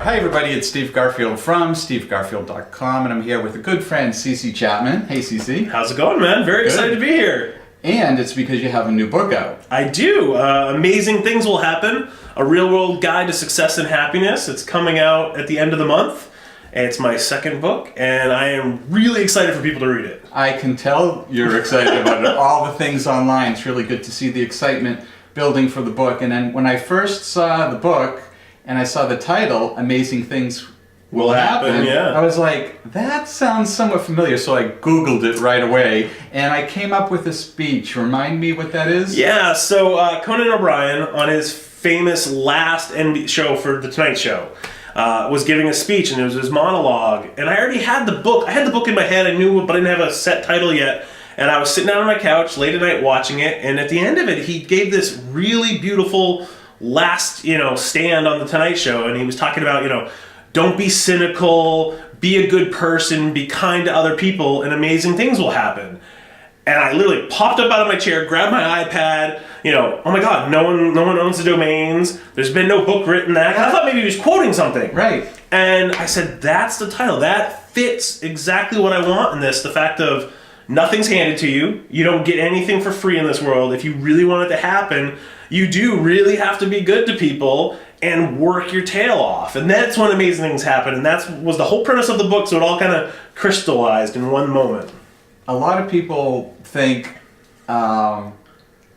Hi everybody, it's Steve Garfield from stevegarfield.com, and I'm here with a good friend, Chapman. Hey Cece. How's it going, man? Very excited to be here. And it's because you have a new book out. I do. Amazing Things Will Happen, a real-world guide to success and happiness. It's coming out at the end of the month. It's my second book, and I am really excited for people to read it. I can tell you're excited about it. All the things online. It's really good to see the excitement building for the book. And then when I first saw the book, and I saw the title, Amazing Things Will Happen, yeah. I was like, that sounds somewhat familiar, so I Googled it right away, and I came up with a speech. Remind me what that is? Yeah, so Conan O'Brien, on his famous last show for The Tonight Show, was giving a speech, and it was his monologue, and I already had the book. I had the book in my head, I knew it, but I didn't have a set title yet, and I was sitting down on my couch late at night watching it, and at the end of it, he gave this really beautiful last, stand on The Tonight Show, and he was talking about, don't be cynical, be a good person, be kind to other people, and amazing things will happen. And I literally popped up out of my chair, grabbed my iPad, oh my God, no one owns the domains, there's been no book written that. I thought maybe he was quoting something. Right. And I said, that's the title. That fits exactly what I want in this, the fact of nothing's handed to you, you don't get anything for free in this world. If you really want it to happen, you do really have to be good to people and work your tail off. And that's when amazing things happen. And that was the whole premise of the book, so it all kind of crystallized in one moment. A lot of people think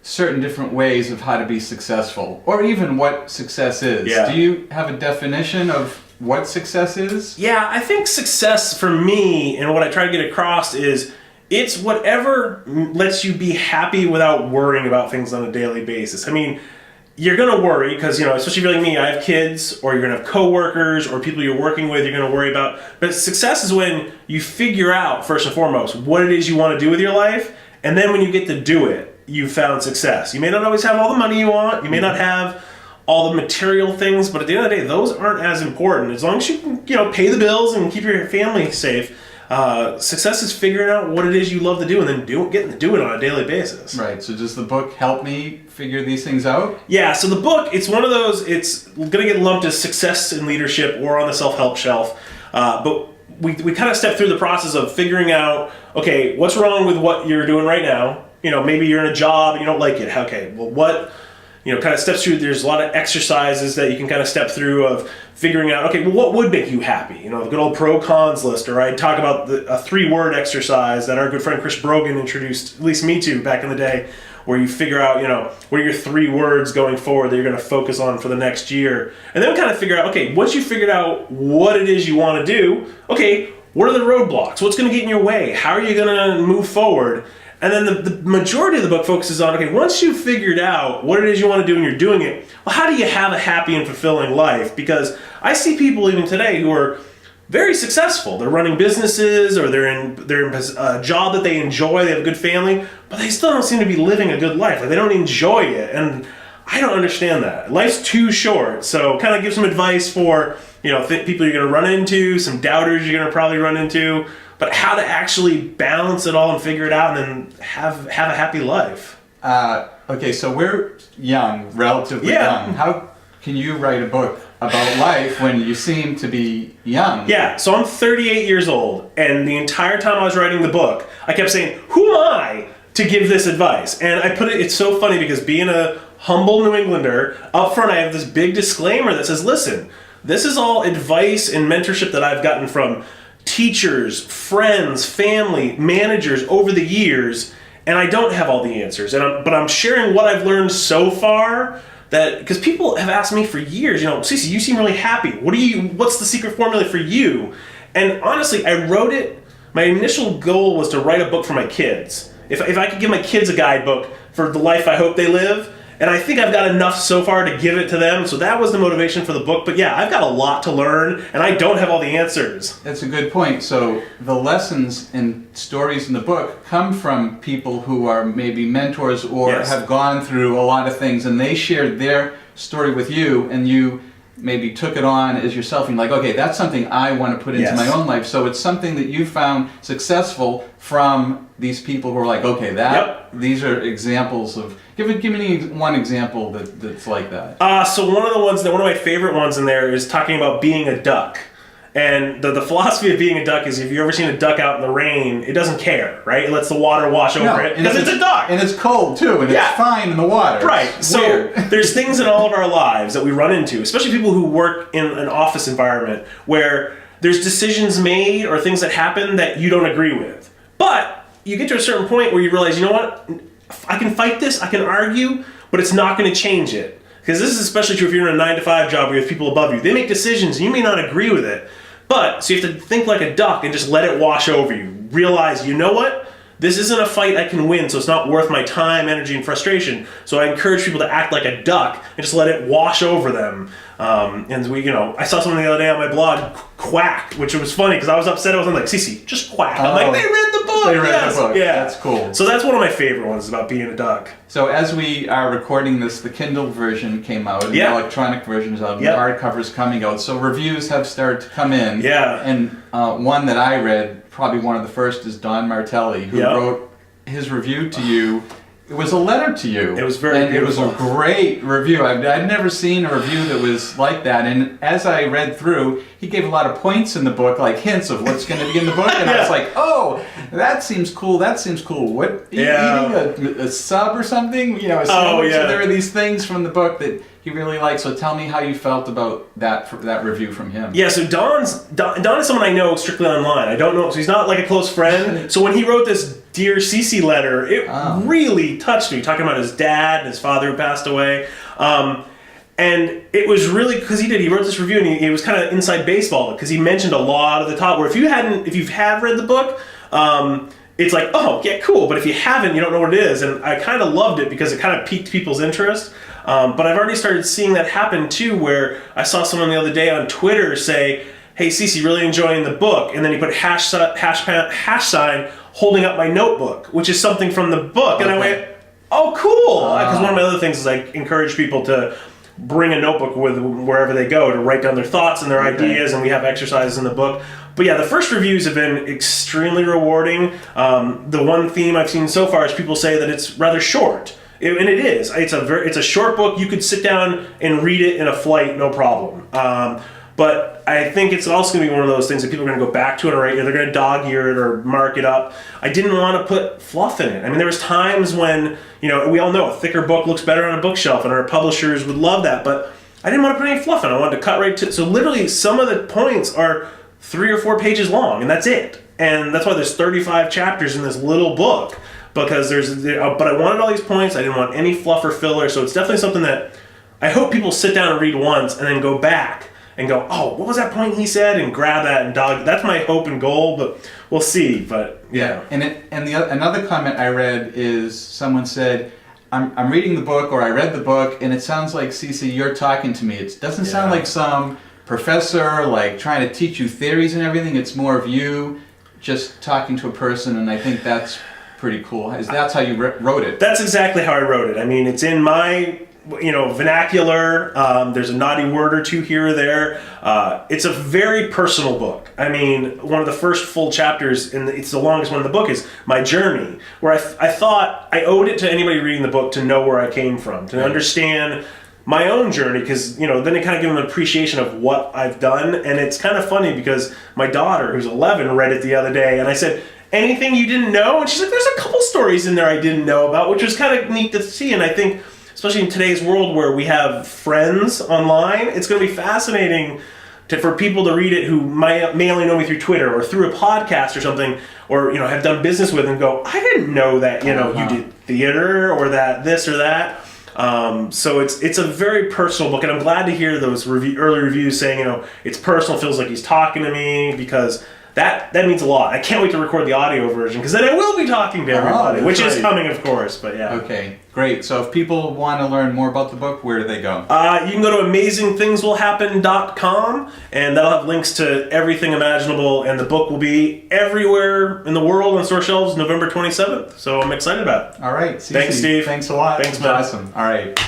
certain different ways of how to be successful, or even what success is. Yeah. Do you have a definition of what success is? Yeah, I think success for me, and what I try to get across is, it's whatever lets you be happy without worrying about things on a daily basis. I mean, you're going to worry because, especially if you're like me, I have kids, or you're going to have coworkers, or people you're working with you're going to worry about. But success is when you figure out, first and foremost, what it is you want to do with your life, and then when you get to do it, you've found success. You may not always have all the money you want, you may not have all the material things, but at the end of the day, those aren't as important. As long as you can, pay the bills and keep your family safe, success is figuring out what it is you love to do and then getting to do it on a daily basis. Right, so does the book help me figure these things out? Yeah, so the book, it's one of those, it's going to get lumped as success in leadership or on the self-help shelf, but we kind of step through the process of figuring out, okay, what's wrong with what you're doing right now? Maybe you're in a job and you don't like it. Okay, well, what... kind of steps through, there's a lot of exercises that you can kind of step through of figuring out, okay, well, what would make you happy? The good old pro-cons list, or I talk about a 3-word exercise that our good friend Chris Brogan introduced, at least me to, back in the day, where you figure out, what are your 3 words going forward that you're going to focus on for the next year. And then kind of figure out, okay, once you figured out what it is you want to do, okay, what are the roadblocks? What's going to get in your way? How are you going to move forward? And then the majority of the book focuses on, okay, once you've figured out what it is you want to do and you're doing it, well, how do you have a happy and fulfilling life? Because I see people even today who are very successful. They're running businesses, or they're in a job that they enjoy, they have a good family, but they still don't seem to be living a good life. Like, they don't enjoy it, and I don't understand that. Life's too short, so kind of give some advice for people you're going to run into, some doubters you're going to probably run into, but how to actually balance it all and figure it out and then have a happy life. Okay, so we're young, relatively young. How can you write a book about life when you seem to be young? Yeah, so I'm 38 years old, and the entire time I was writing the book, I kept saying, who am I to give this advice? And it's so funny because being a humble New Englander, up front I have this big disclaimer that says, listen, this is all advice and mentorship that I've gotten from teachers, friends, family, managers over the years, and I don't have all the answers. But I'm sharing what I've learned so far, that because people have asked me for years, Cece, you seem really happy. What's the secret formula for you? And honestly, I wrote it. My initial goal was to write a book for my kids. If I could give my kids a guidebook for the life I hope they live. And I think I've got enough so far to give it to them. So that was the motivation for the book. But yeah, I've got a lot to learn, and I don't have all the answers. That's a good point. So the lessons and stories in the book come from people who are maybe mentors or have gone through a lot of things, and they shared their story with you, and you maybe took it on as yourself and like, okay, that's something I want to put into my own life. So it's something that you found successful from these people who are like, okay, these are examples of, give me one example that's like that. So one of my favorite ones in there is talking about being a duck. And the philosophy of being a duck is, if you've ever seen a duck out in the rain, it doesn't care, right? It lets the water wash over it because it's a duck. And it's cold too, and it's fine in the water. Right. It's so weird. There's things in all of our lives that we run into, especially people who work in an office environment where there's decisions made or things that happen that you don't agree with. But you get to a certain point where you realize, you know what? I can fight this, I can argue, but it's not going to change it. Because this is especially true if you're in a 9-to-5 job where you have people above you. They make decisions, and you may not agree with it. But, so you have to think like a duck and just let it wash over you. Realize, you know what? This isn't a fight I can win, so it's not worth my time, energy, and frustration. So I encourage people to act like a duck and just let it wash over them. And I saw something the other day on my blog, quack, which was funny because I was upset. I was like, Cece, just quack. I'm like, they read the book. They read the book. Yeah, that's cool. So that's one of my favorite ones about being a duck. So as we are recording this, the Kindle version came out, and the electronic version is out, and the hardcover's coming out. So reviews have started to come in. Yeah. And one that I read, probably one of the first, is Don Martelli, who wrote his review to you. It was a letter to you. It was very beautiful. It was a great review. I'd never seen a review that was like that. And as I read through, he gave a lot of points in the book, like hints of what's going to be in the book. And I was like, oh, that seems cool. That seems cool. What? Eating a sub or something? A sandwich? So there are these things from the book that he really liked. So tell me how you felt about that review from him. Yeah, so Don is someone I know strictly online. I don't know, so he's not like a close friend. So when he wrote this Dear Cece letter, it really touched me, talking about his dad and his father who passed away. And it was really, because he wrote this review, and it was kind of inside baseball, because he mentioned a lot of the top, where if you have read the book, it's like, oh, yeah, cool. But if you haven't, you don't know what it is. And I kind of loved it because it kind of piqued people's interest. But I've already started seeing that happen too, where I saw someone the other day on Twitter say, hey, Cece, really enjoying the book. And then he put hash sign holding up my notebook, which is something from the book. And I went, oh, cool. Because one of my other things is I encourage people to bring a notebook with wherever they go to write down their thoughts and their ideas, and we have exercises in the book. But yeah, the first reviews have been extremely rewarding. The one theme I've seen so far is people say that it's rather short. And it is. It's a short book. You could sit down and read it in a flight, no problem. But I think it's also going to be one of those things that people are going to go back to it, or they're going to dog-ear it or mark it up. I didn't want to put fluff in it. I mean, there was times when, we all know a thicker book looks better on a bookshelf, and our publishers would love that, but I didn't want to put any fluff in it. I wanted to cut right to it. So literally, some of the points are 3 or 4 pages long, and that's it. And that's why there's 35 chapters in this little book, because but I wanted all these points. I didn't want any fluff or filler, so it's definitely something that I hope people sit down and read once and then go back and go, oh, what was that point he said? And grab that and dog. That's my hope and goal, but we'll see. But yeah. Another comment I read is someone said, I'm reading the book, or I read the book, and it sounds like, Cece, you're talking to me. It doesn't sound like some professor like trying to teach you theories and everything. It's more of you just talking to a person, and I think that's pretty cool. That's how you wrote it. That's exactly how I wrote it. I mean, it's in my vernacular. There's a naughty word or two here or there. It's a very personal book. I mean, one of the first full chapters, and it's the longest one in the book, is my journey, where I thought I owed it to anybody reading the book to know where I came from, to understand my own journey, because then it kind of gives them an appreciation of what I've done. And it's kind of funny because my daughter, who's 11, read it the other day, and I said, anything you didn't know? And she's like, there's a couple stories in there I didn't know about, which was kind of neat to see. And I think, especially in today's world where we have friends online, it's going to be fascinating for people to read it who may only know me through Twitter or through a podcast or something, or have done business with, and go, I didn't know that you did theater, or that this or that. So it's a very personal book, and I'm glad to hear those early reviews saying it's personal, feels like he's talking to me, because that means a lot. I can't wait to record the audio version, because then I will be talking to everybody, which is coming, of course. But yeah. Okay, great. So if people want to learn more about the book, where do they go? You can go to amazingthingswillhappen.com, and that'll have links to everything imaginable. And the book will be everywhere in the world on store shelves November 27th. So I'm excited about it. All right. Cece, thanks, Steve. Thanks a lot. Thanks, man. Awesome. All right.